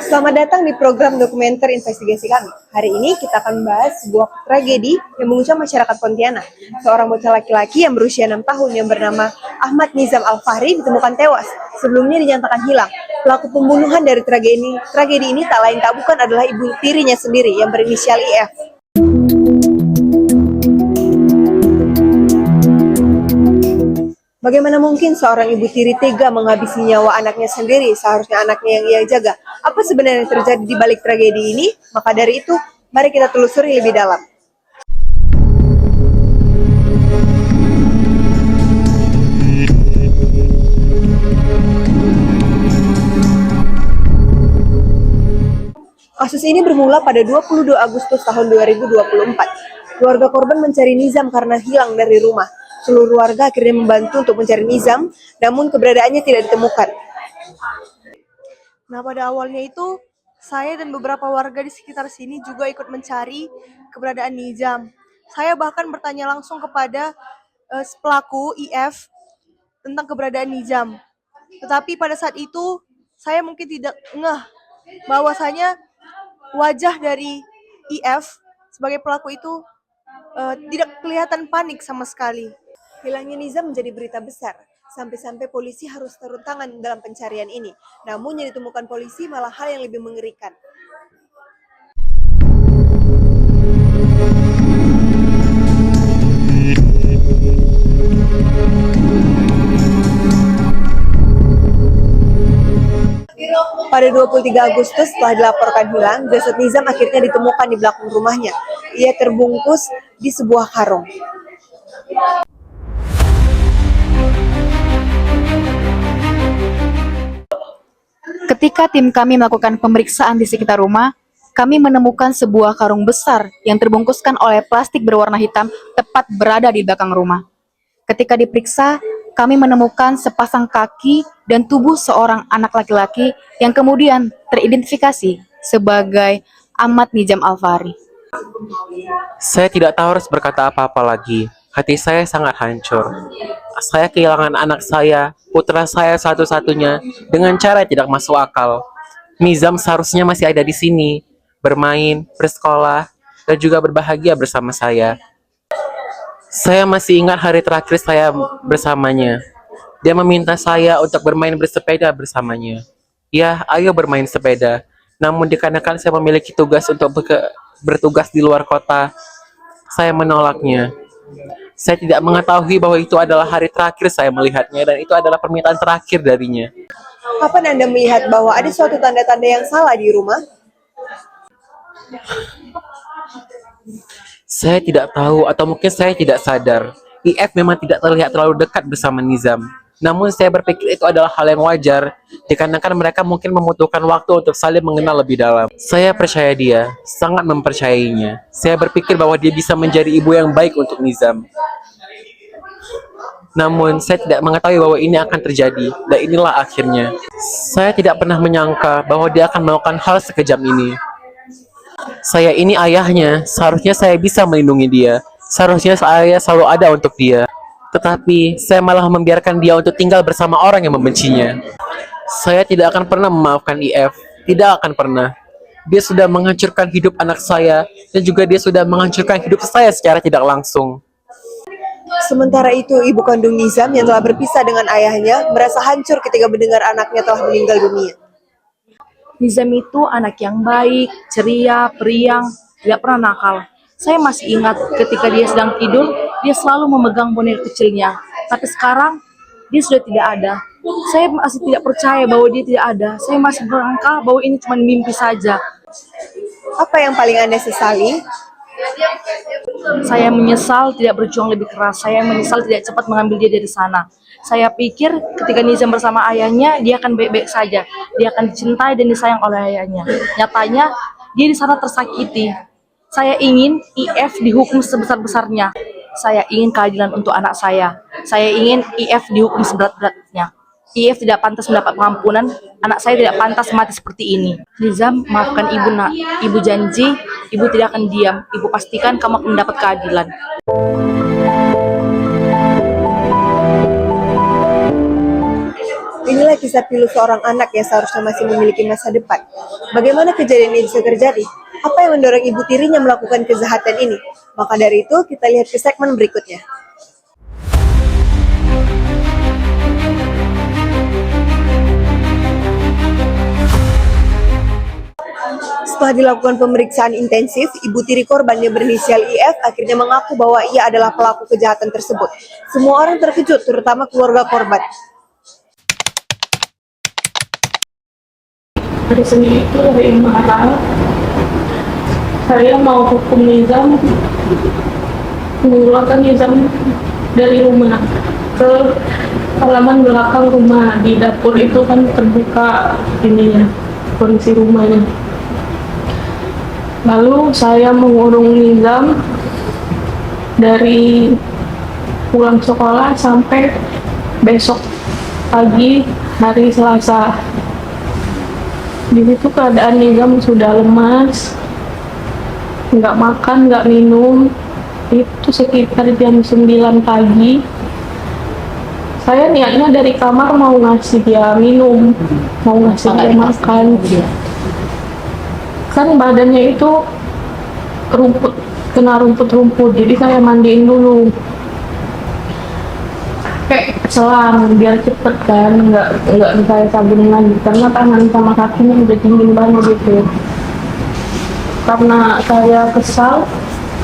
Selamat datang di program dokumenter investigasi kami. Hari ini kita akan membahas sebuah tragedi yang mengguncang masyarakat Pontianak. Seorang bocah laki-laki yang berusia 6 tahun yang bernama Ahmad Nizam Al-Fahri ditemukan tewas. Sebelumnya dinyatakan hilang. Pelaku pembunuhan dari tragedi ini tak lain tak bukan adalah ibu tirinya sendiri yang berinisial IF. Bagaimana mungkin seorang ibu tiri tega menghabisi nyawa anaknya sendiri, seharusnya anaknya yang ia jaga? Apa sebenarnya yang terjadi di balik tragedi ini? Maka dari itu, mari kita telusuri lebih dalam. Kasus ini bermula pada 22 Agustus tahun 2024. Keluarga korban mencari Nizam karena hilang dari rumah. Seluruh warga akhirnya membantu untuk mencari Nizam, namun keberadaannya tidak ditemukan. Nah, pada awalnya itu, saya dan beberapa warga di sekitar sini juga ikut mencari keberadaan Nizam. Saya bahkan bertanya langsung kepada pelaku IF tentang keberadaan Nizam. Tetapi pada saat itu, saya mungkin tidak ngeh bahwasanya wajah dari IF sebagai pelaku itu tidak kelihatan panik sama sekali. Hilangnya Nizam menjadi berita besar, sampai-sampai polisi harus turun tangan dalam pencarian ini. Namun yang ditemukan polisi malah hal yang lebih mengerikan. Pada 23 Agustus setelah dilaporkan hilang, jasad Nizam akhirnya ditemukan di belakang rumahnya. Ia terbungkus di sebuah karung. Ketika tim kami melakukan pemeriksaan di sekitar rumah, kami menemukan sebuah karung besar yang terbungkuskan oleh plastik berwarna hitam tepat berada di belakang rumah. Ketika diperiksa, kami menemukan sepasang kaki dan tubuh seorang anak laki-laki yang kemudian teridentifikasi sebagai Ahmad Nizam Al-Fahri. Saya tidak tahu harus berkata apa-apa lagi. Hati saya sangat hancur. Saya kehilangan anak saya, putra saya satu-satunya, dengan cara yang tidak masuk akal. Nizam seharusnya masih ada di sini, bermain, bersekolah, dan juga berbahagia bersama saya. Saya masih ingat hari terakhir saya bersamanya. Dia meminta saya untuk bermain bersepeda bersamanya. Ya, ayo bermain sepeda. Namun dikarenakan saya memiliki tugas untuk bertugas di luar kota, saya menolaknya. Saya tidak mengetahui bahwa itu adalah hari terakhir saya melihatnya dan itu adalah permintaan terakhir darinya. Kapan Anda melihat bahwa ada suatu tanda-tanda yang salah di rumah? Saya tidak tahu atau mungkin saya tidak sadar. IF memang tidak terlihat terlalu dekat bersama Nizam. Namun saya berpikir itu adalah hal yang wajar, dikarenakan mereka mungkin membutuhkan waktu untuk saling mengenal lebih dalam. Saya percaya dia, sangat mempercayainya. Saya berpikir bahwa dia bisa menjadi ibu yang baik untuk Nizam. Namun saya tidak mengetahui bahwa ini akan terjadi, dan inilah akhirnya. Saya tidak pernah menyangka bahwa dia akan melakukan hal sekejam ini. Saya ini ayahnya, seharusnya saya bisa melindungi dia. Seharusnya saya selalu ada untuk dia. Tetapi saya malah membiarkan dia untuk tinggal bersama orang yang membencinya. Saya tidak akan pernah memaafkan IF, tidak akan pernah. Dia sudah menghancurkan hidup anak saya, dan juga dia sudah menghancurkan hidup saya secara tidak langsung. Sementara itu, ibu kandung Nizam yang telah berpisah dengan ayahnya merasa hancur ketika mendengar anaknya telah meninggal dunia. Nizam itu anak yang baik, ceria, periang, tidak pernah nakal. Saya masih ingat ketika dia sedang tidur, dia selalu memegang boneka kecilnya. Tapi sekarang, dia sudah tidak ada. Saya masih tidak percaya bahwa dia tidak ada. Saya masih berangka bahwa ini cuma mimpi saja. Apa yang paling Anda sesali? Saya menyesal tidak berjuang lebih keras. Saya menyesal tidak cepat mengambil dia dari sana. Saya pikir ketika Nizam bersama ayahnya, dia akan baik-baik saja. Dia akan dicintai dan disayang oleh ayahnya. Nyatanya, dia di sana tersakiti. Saya ingin IF dihukum sebesar-besarnya. Saya ingin keadilan untuk anak saya. Saya ingin IF dihukum seberat-beratnya. IF tidak pantas mendapat pengampunan. Anak saya tidak pantas mati seperti ini. Nizam, maafkan ibu nak. Ibu janji, ibu tidak akan diam. Ibu pastikan kamu akan mendapat keadilan. Inilah kisah bisa pilu seorang anak yang seharusnya masih memiliki masa depan. Bagaimana kejadian ini bisa terjadi? Apa yang mendorong ibu tirinya melakukan kejahatan ini? Maka dari itu, kita lihat ke segmen berikutnya. Setelah dilakukan pemeriksaan intensif, ibu tiri korban yang berinisial IF akhirnya mengaku bahwa ia adalah pelaku kejahatan tersebut. Semua orang terkejut, terutama keluarga korban. Hari Senin itu hari yang marah. Saya mau hukum Nizam, mengeluarkan Nizam dari rumah ke halaman belakang rumah. Di dapur itu kan terbuka ini ya, kondisi rumahnya. Lalu saya mengurung Nizam dari pulang sekolah sampai besok pagi hari Selasa. Di situ keadaan Nizam sudah lemas, nggak makan, nggak minum. Itu sekitar jam 9 pagi. Saya niatnya dari kamar mau ngasih dia minum, mau ngasih dia makan. Kan badannya itu rumput, kena rumput-rumput, jadi saya mandiin dulu kayak selang biar cepet kan, nggak saya sabunin lagi karena tangan sama kakinya udah dingin banget gitu. Karena saya kesal,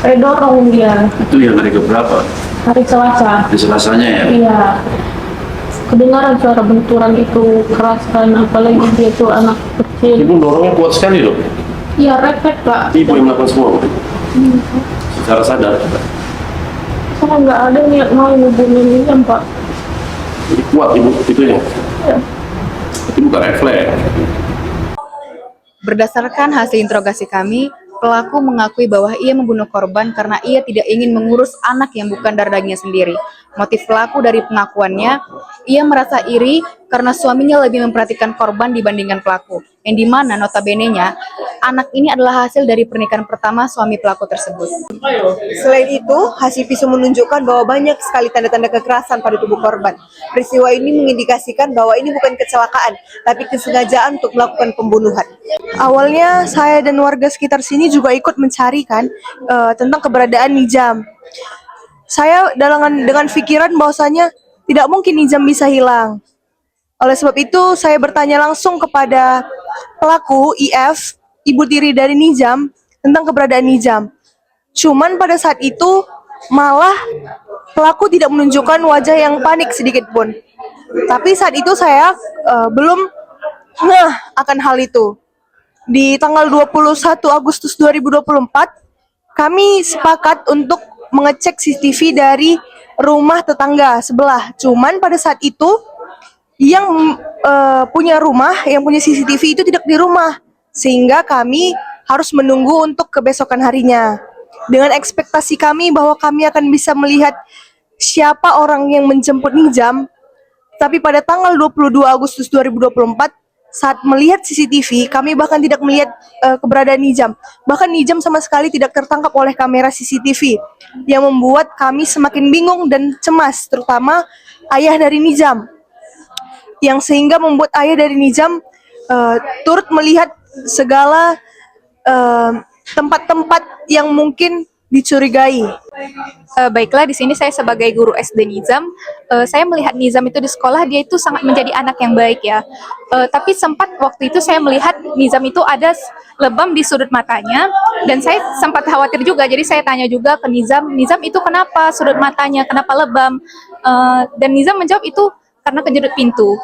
saya dorong dia. Itu yang hari keberapa? Hari Selasa. Di Selasanya ya? Iya, kedengaran suara benturan itu keras kan, apalagi dia tuh anak kecil. Ibu dorongnya kuat sekali loh. Iya, refleks Kak. Ibu yang melakukan semua, Bu? Secara sadar. Saya nggak ada niat mau hubungin dia Pak. Jadi kuat ibu itunya. Ya. Itu bukan refleks. Berdasarkan hasil interogasi kami, pelaku mengakui bahwa ia membunuh korban karena ia tidak ingin mengurus anak yang bukan darah dagingnya sendiri. Motif pelaku dari pengakuannya, ia merasa iri karena suaminya lebih memperhatikan korban dibandingkan pelaku, yang dimana notabene-nya, anak ini adalah hasil dari pernikahan pertama suami pelaku tersebut. Selain itu, hasil visum menunjukkan bahwa banyak sekali tanda-tanda kekerasan pada tubuh korban. Peristiwa ini mengindikasikan bahwa ini bukan kecelakaan, tapi kesengajaan untuk melakukan pembunuhan. Awalnya, saya dan warga sekitar sini juga ikut mencari tentang keberadaan Nizam. Saya dengan pikiran bahwasanya tidak mungkin Nizam bisa hilang. Oleh sebab itu, saya bertanya langsung kepada pelaku IF, ibu tiri dari Nizam, tentang keberadaan Nizam. Cuman pada saat itu malah pelaku tidak menunjukkan wajah yang panik sedikit pun. Tapi saat itu saya belum ngeh akan hal itu. Di tanggal 21 Agustus 2024, kami sepakat untuk mengecek CCTV dari rumah tetangga sebelah. Cuman pada saat itu yang punya rumah, yang punya CCTV itu tidak di rumah. Sehingga kami harus menunggu untuk kebesokan harinya. Dengan ekspektasi kami bahwa kami akan bisa melihat siapa orang yang menjemput Nizam. Tapi pada tanggal 22 Agustus 2024, saat melihat CCTV, kami bahkan tidak melihat keberadaan Nizam. Bahkan Nizam sama sekali tidak tertangkap oleh kamera CCTV, yang membuat kami semakin bingung dan cemas, terutama ayah dari Nizam. Yang sehingga membuat ayah dari Nizam turut melihat segala tempat-tempat yang mungkin dicurigai. Baiklah, di sini saya sebagai guru SD Nizam, saya melihat Nizam itu di sekolah, dia itu sangat menjadi anak yang baik ya. Tapi sempat waktu itu saya melihat Nizam itu ada lebam di sudut matanya, dan saya sempat khawatir juga. Jadi saya tanya juga ke Nizam, Nizam itu kenapa sudut matanya, kenapa lebam? Dan Nizam menjawab itu karena kejedut pintu.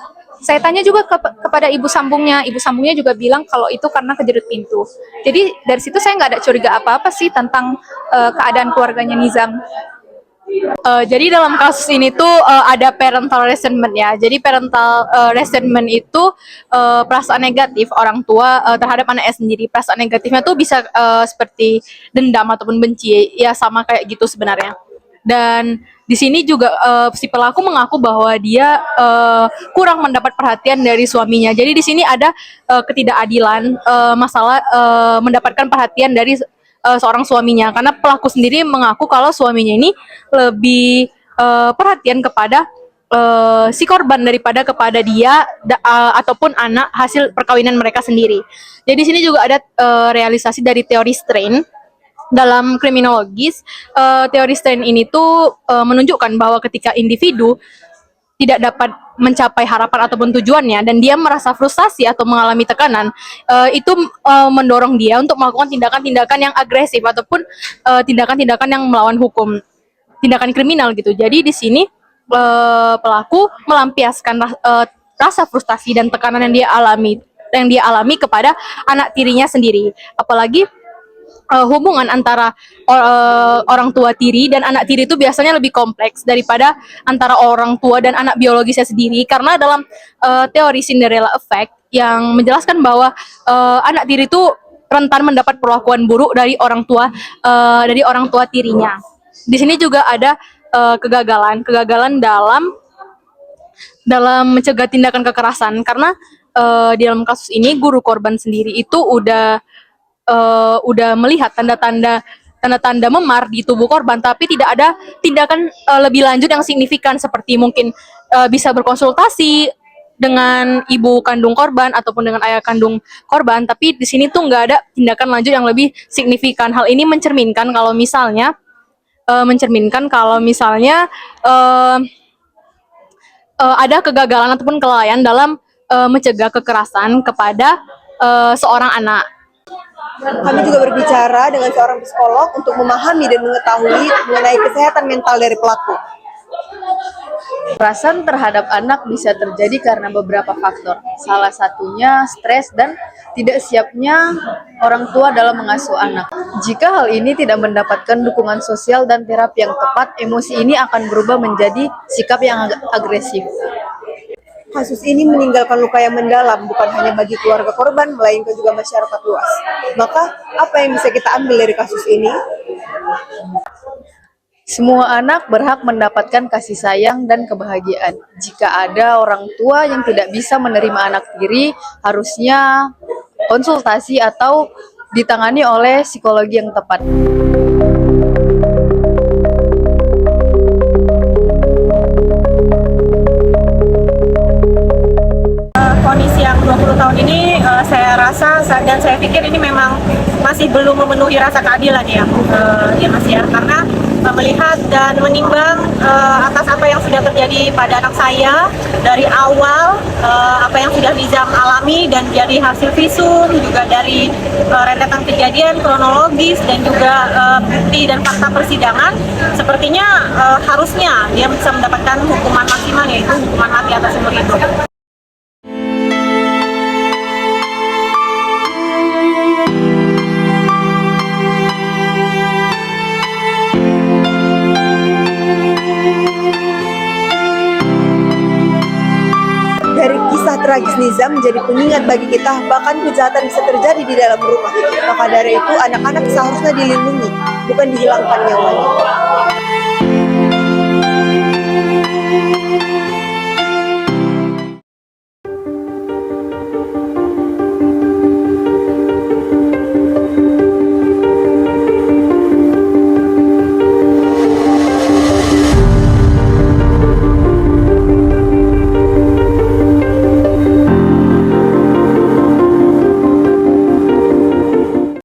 Saya tanya juga kepada ibu sambungnya juga bilang kalau itu karena kejedut pintu. Jadi dari situ saya nggak ada curiga apa-apa sih tentang keadaan keluarganya Nizam. Jadi dalam kasus ini tuh ada parental resentment ya. Jadi parental resentment itu perasaan negatif orang tua terhadap anaknya sendiri. Perasaan negatifnya tuh bisa seperti dendam ataupun benci, ya sama kayak gitu sebenarnya. Dan di sini juga si pelaku mengaku bahwa dia kurang mendapat perhatian dari suaminya. Jadi di sini ada ketidakadilan masalah mendapatkan perhatian dari seorang suaminya, karena pelaku sendiri mengaku kalau suaminya ini lebih perhatian kepada si korban daripada kepada dia ataupun anak hasil perkawinan mereka sendiri. Jadi di sini juga ada realisasi dari teori strain. Dalam kriminologis, teori strain ini tuh menunjukkan bahwa ketika individu tidak dapat mencapai harapan ataupun tujuannya dan dia merasa frustasi atau mengalami tekanan, itu mendorong dia untuk melakukan tindakan-tindakan yang agresif ataupun tindakan-tindakan yang melawan hukum, tindakan kriminal gitu. Jadi di sini pelaku melampiaskan rasa frustasi dan tekanan yang dia alami kepada anak tirinya sendiri. Apalagi hubungan antara orang tua tiri dan anak tiri itu biasanya lebih kompleks daripada antara orang tua dan anak biologisnya sendiri, karena dalam teori Cinderella Effect yang menjelaskan bahwa anak tiri itu rentan mendapat perlakuan buruk dari orang tua tirinya. Di sini juga ada kegagalan dalam mencegah tindakan kekerasan, karena di dalam kasus ini guru korban sendiri itu udah melihat tanda-tanda memar di tubuh korban, tapi tidak ada tindakan lebih lanjut yang signifikan, seperti mungkin bisa berkonsultasi dengan ibu kandung korban ataupun dengan ayah kandung korban. Tapi di sini tuh nggak ada tindakan lanjut yang lebih signifikan. Hal ini mencerminkan kalau misalnya ada kegagalan ataupun kelalaian dalam mencegah kekerasan kepada seorang anak. Kami juga berbicara dengan seorang psikolog untuk memahami dan mengetahui mengenai kesehatan mental dari pelaku. Kekerasan terhadap anak bisa terjadi karena beberapa faktor. Salah satunya stres dan tidak siapnya orang tua dalam mengasuh anak. Jika hal ini tidak mendapatkan dukungan sosial dan terapi yang tepat, emosi ini akan berubah menjadi sikap yang agresif. Kasus ini meninggalkan luka yang mendalam bukan hanya bagi keluarga korban, melainkan juga masyarakat luas. Maka, apa yang bisa kita ambil dari kasus ini? Semua anak berhak mendapatkan kasih sayang dan kebahagiaan. Jika ada orang tua yang tidak bisa menerima anak tiri, harusnya konsultasi atau ditangani oleh psikologi yang tepat. Kondisi yang 20 tahun ini saya rasa dan saya pikir ini memang masih belum memenuhi rasa keadilan ya, ya Mas ya, karena melihat dan menimbang atas apa yang sudah terjadi pada anak saya dari awal, apa yang sudah Nizam alami dan jadi hasil visum, juga dari rentetan kejadian kronologis dan juga bukti dan fakta persidangan, sepertinya harusnya dia bisa mendapatkan hukuman maksimal, yaitu hukuman mati atas seumur hidup. Dari kisah tragis Nizam menjadi pengingat bagi kita bahkan kejahatan bisa terjadi di dalam rumah. Maka dari itu anak-anak seharusnya dilindungi, bukan dihilangkan nyawanya.